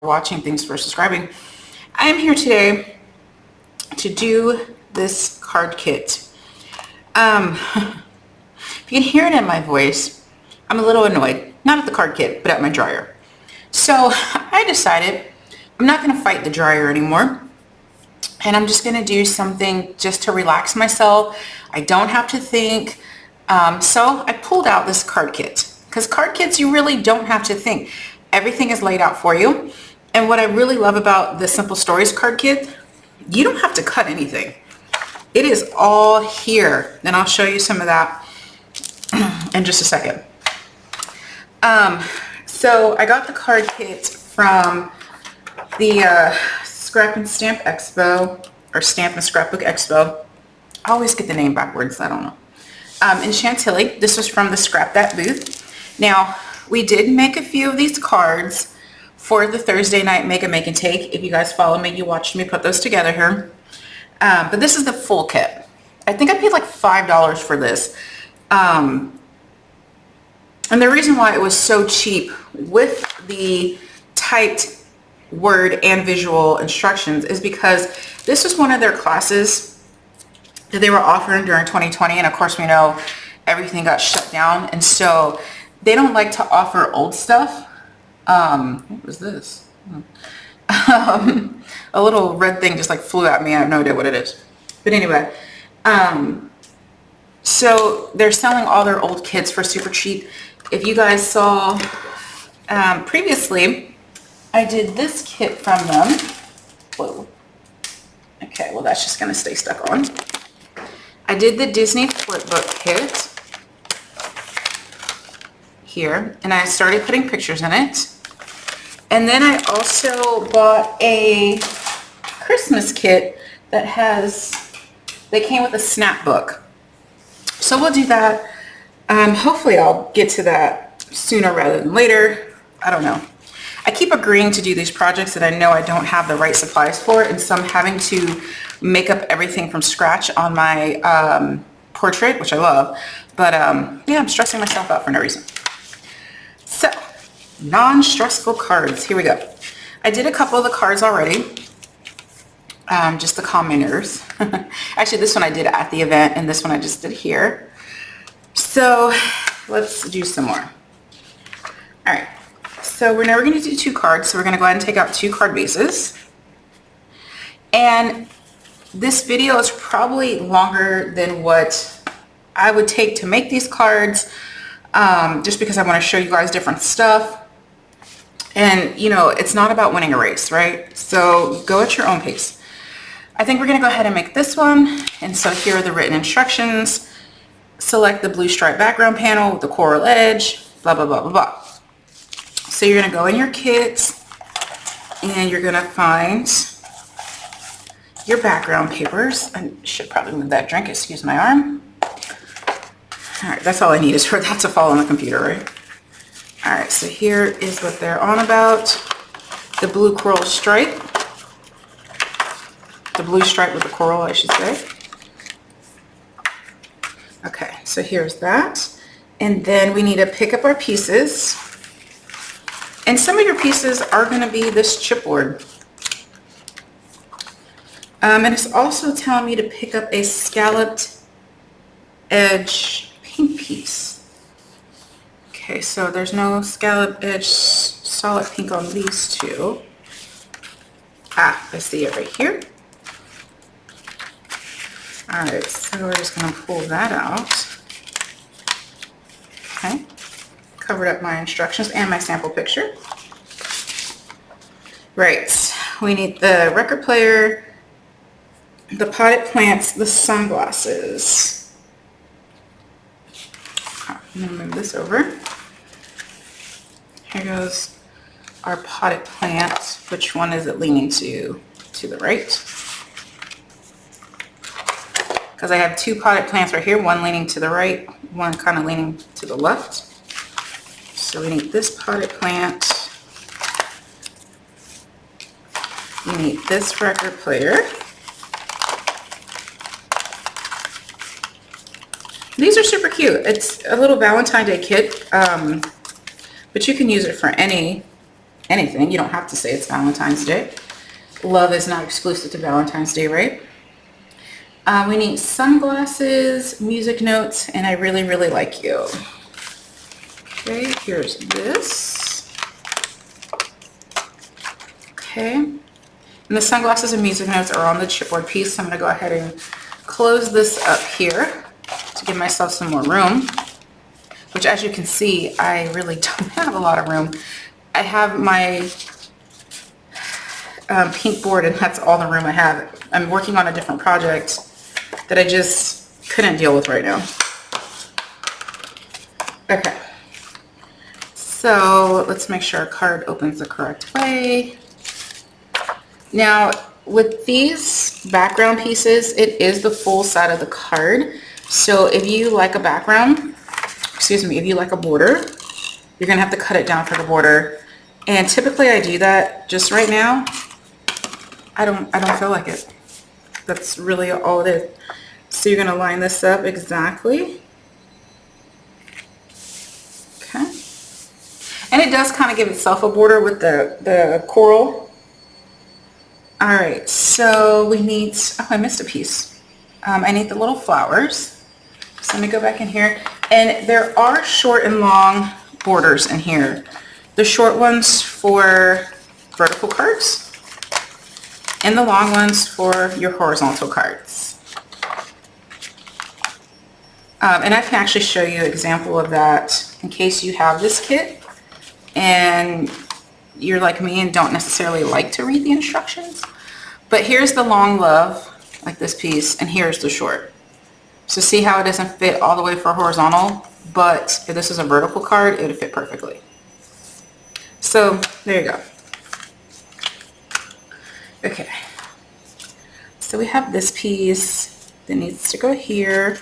watching. Thanks for subscribing. I am here today to do this card kit. If you can hear it in my voice, I'm a little annoyed, not at the card kit, but at my dryer. So I decided I'm not going to fight the dryer anymore, and I'm just going to do something just to relax myself. I don't have to think. So I pulled out this card kit, because card kits, you really don't have to think. Everything is laid out for you. And what I really love about the Simple Stories card kit, you don't have to cut anything. It is all here. And I'll show you some of that in just a second. So I got the card kit from the Scrap and Stamp Expo, or Stamp and Scrapbook Expo. I always get the name backwards, I don't know. In Chantilly. This was from the Scrap That booth. Now, we did make a few of these cards for the Thursday night Mega Make and Take. If you guys follow me, you watched me put those together here. But this is the full kit. I think I paid like $5 for this. And the reason why it was so cheap with the typed word and visual instructions is because this was one of their classes that they were offering during 2020, and of course we know everything got shut down, and so they don't like to offer old stuff. What was this? A little red thing just like flew at me. I have no idea what it is, but anyway, so they're selling all their old kits for super cheap. If you guys saw previously, I did this kit from them. Whoa. Okay, well that's just gonna stay stuck on. I did the Disney Flipbook kit here, and I started putting pictures in it. And then I also bought a Christmas kit that came with a snap book. So we'll do that. Hopefully I'll get to that sooner rather than later. I don't know. I keep agreeing to do these projects that I know I don't have the right supplies for, and so I'm having to make up everything from scratch on my portrait, which I love. But yeah, I'm stressing myself out for no reason. So, non-stressful cards. Here we go. I did a couple of the cards already. Just the commenters. Actually, this one I did at the event, and this one I just did here. So, let's do some more. All right. So we're going to do 2 cards. So we're going to go ahead and take out 2 card bases. And this video is probably longer than what I would take to make these cards, just because I want to show you guys different stuff. And, you know, it's not about winning a race, right? So go at your own pace. I think we're going to go ahead and make this one. And so here are the written instructions. Select the blue stripe background panel with the coral edge, blah, blah, blah, blah, blah. So you're going to go in your kits and you're going to find your background papers. I should probably move that drink, excuse my arm. All right, that's all I need is for that to fall on the computer, right? All right, so here is what they're on about. The blue coral stripe. The blue stripe with the coral, I should say. Okay, so here's that. And then we need to pick up our pieces. And some of your pieces are going to be this chipboard. And it's also telling me to pick up a scalloped edge pink piece. Okay, so there's no scalloped edge solid pink on these 2. Ah, I see it right here. All right, so we're just going to pull that out. Okay. Covered up my instructions and my sample picture. Right, we need the record player, the potted plants, the sunglasses. I'm gonna move this over. Here goes our potted plant. Which one is it leaning to the right? Because I have 2 potted plants right here, one leaning to the right, one kind of leaning to the left. So we need this potted plant. We need this record player. These are super cute. It's a little Valentine Day kit, but you can use it for any anything. You don't have to say it's Valentine's Day. Love is not exclusive to Valentine's Day, right? We need sunglasses, music notes, and I really, really like you. Okay, here's this. Okay, and the sunglasses and music notes are on the chipboard piece, so I'm gonna go ahead and close this up here to give myself some more room, which as you can see, I really don't have a lot of room. I have my pink board and that's all the room I have. I'm working on a different project that I just couldn't deal with right now. Okay, so let's make sure our card opens the correct way. Now, with these background pieces, it is the full side of the card. So if you like a background, excuse me, if you like a border, you're gonna have to cut it down for the border. And typically I do that. Just right now, I don't feel like it. That's really all it is. So you're gonna line this up exactly. Okay. And it does kind of give itself a border with the coral. All right, so we need, oh, I missed a piece. I need the little flowers. So let me go back in here. And there are short and long borders in here. The short ones for vertical cards and the long ones for your horizontal cards. And I can actually show you an example of that in case you have this kit and you're like me and don't necessarily like to read the instructions. But here's the long love, like this piece, and here's the short. So see how it doesn't fit all the way for horizontal, but if this is a vertical card, it would fit perfectly. So there you go. Okay, so we have this piece that needs to go here.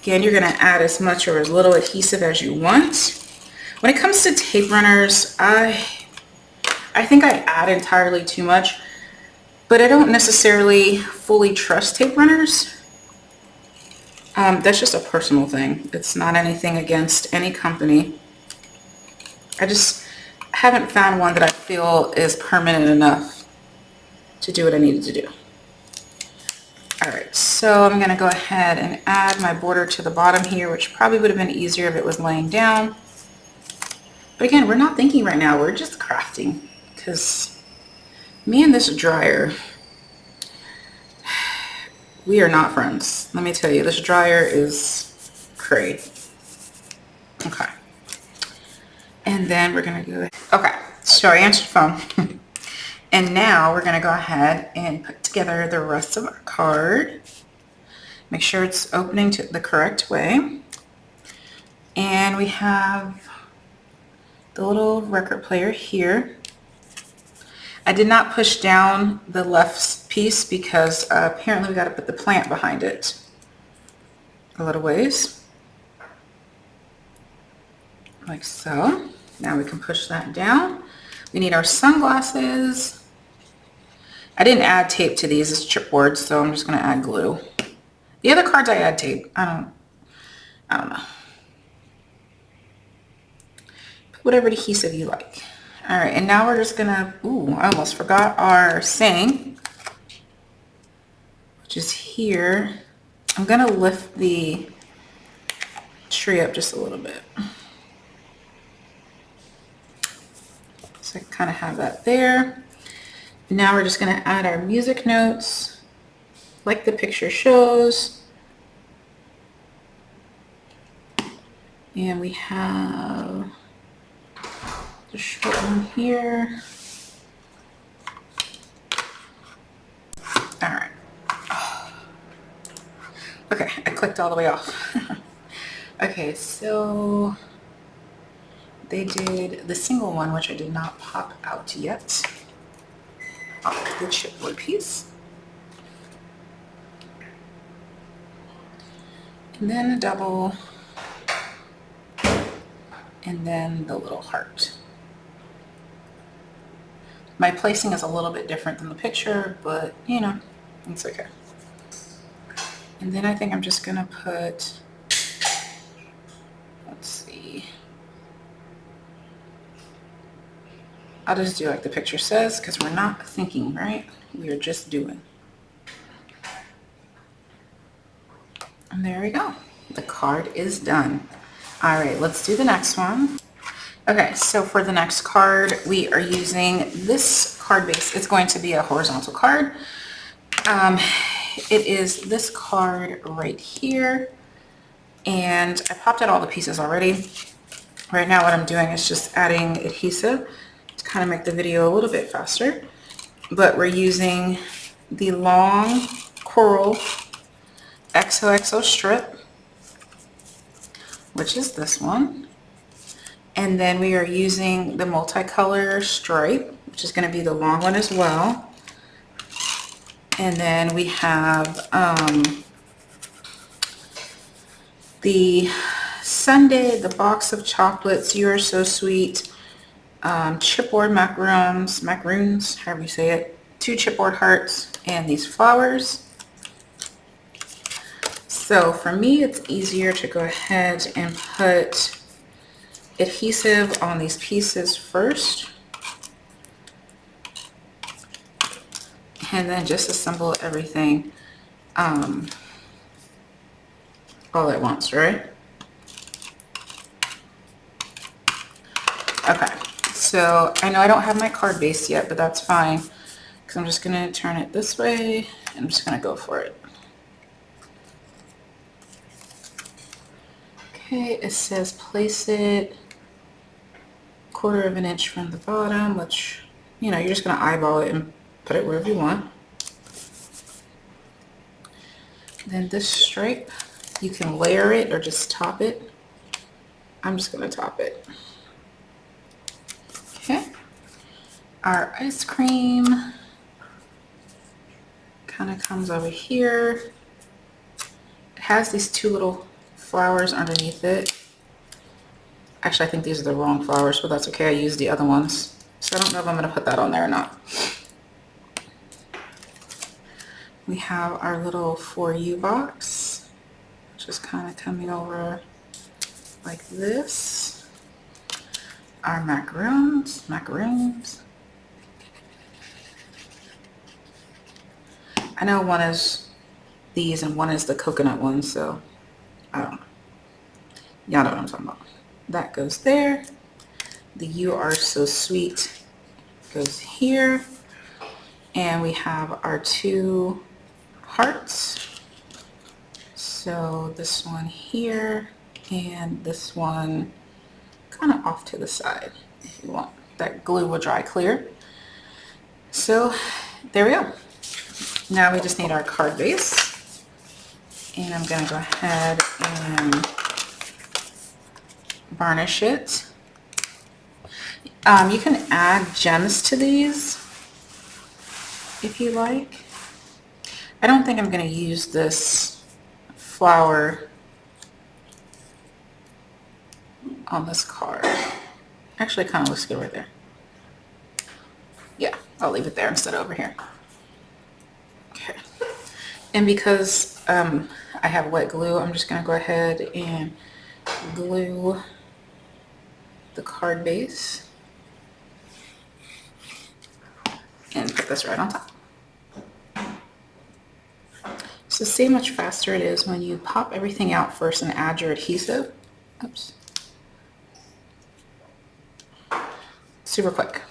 Again, you're gonna add as much or as little adhesive as you want. When it comes to tape runners, I think I add entirely too much, but I don't necessarily fully trust tape runners. That's just a personal thing. It's not anything against any company. I just haven't found one that I feel is permanent enough to do what I needed to do. All right, so I'm gonna go ahead and add my border to the bottom here, which probably would have been easier if it was laying down. But again, we're not thinking right now, we're just crafting, because me and this dryer, we are not friends. Let me tell you, this dryer is cray. Okay. And then we're gonna go, okay, so I answered the phone. And now we're gonna go ahead and put together the rest of our card. Make sure it's opening to the correct way. And we have the little record player here. I did not push down the left piece because apparently we gotta put the plant behind it a little ways. Like so. Now we can push that down. We need our sunglasses. I didn't add tape to these, it's chipboard, so I'm just gonna add glue. The other cards I add tape. I don't know. Put whatever adhesive you like. All right, and now we're just gonna, ooh, I almost forgot our saying, which is here. I'm gonna lift the tree up just a little bit. So I kind of have that there. Now we're just going to add our music notes like the picture shows. And we have the short one here. All right. Okay, I clicked all the way off. Okay, so they did the single one, which I did not pop out yet. Off the chipboard piece. And then a double. And then the little heart. My placing is a little bit different than the picture, but you know, it's okay. And then I think I'm just gonna put, I'll just do like the picture says because we're not thinking, right? We are just doing. And there we go. The card is done. All right, let's do the next one. Okay, so for the next card, we are using this card base. It's going to be a horizontal card. It is this card right here. And I popped out all the pieces already. Right now what I'm doing is just adding adhesive to kind of make the video a little bit faster. But we're using the long coral XOXO strip, which is this one. And then we are using the multicolor stripe, which is going to be the long one as well. And then we have the Sunday, the box of chocolates, You Are So Sweet, chipboard macaroons, however you say it, 2 chipboard hearts, and these flowers. So for me, it's easier to go ahead and put adhesive on these pieces first, and then just assemble everything all at once, right? Okay, so I know I don't have my card base yet, but that's fine because I'm just gonna turn it this way and I'm just gonna go for it. Okay, it says place it 1/4 of an inch from the bottom, which, you know, you're just gonna eyeball it and put it wherever you want. Then this stripe, you can layer it or just top it. I'm just gonna top it. Okay, our ice cream kind of comes over here. It has these 2 little flowers underneath it. Actually, I think these are the wrong flowers, but that's okay. I used the other ones. So I don't know if I'm going to put that on there or not. We have our little For You box, which is kind of coming over like this. Our macaroons. I know one is these and one is the coconut one, so I don't know. Y'all know what I'm talking about. That goes there. The You Are So Sweet goes here. And we have our 2 hearts. So this one here and this one kind of off to the side if you want. That glue will dry clear. So there we go. Now we just need our card base. And I'm going to go ahead and varnish it. You can add gems to these if you like. I don't think I'm going to use this flower on this card. Actually, it kind of looks good right there. Yeah, I'll leave it there instead of over here. Okay. And because I have wet glue, I'm just going to go ahead and glue the card base and put this right on top. So see how much faster it is when you pop everything out first and add your adhesive. Oops. Super quick.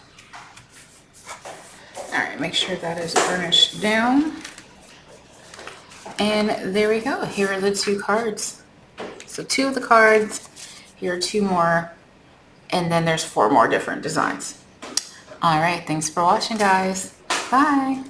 All right, make sure that is burnished down. And there we go. Here are the 2 cards. So 2 of the cards, here are 2 more, and then there's 4 more different designs. All right, thanks for watching, guys. Bye.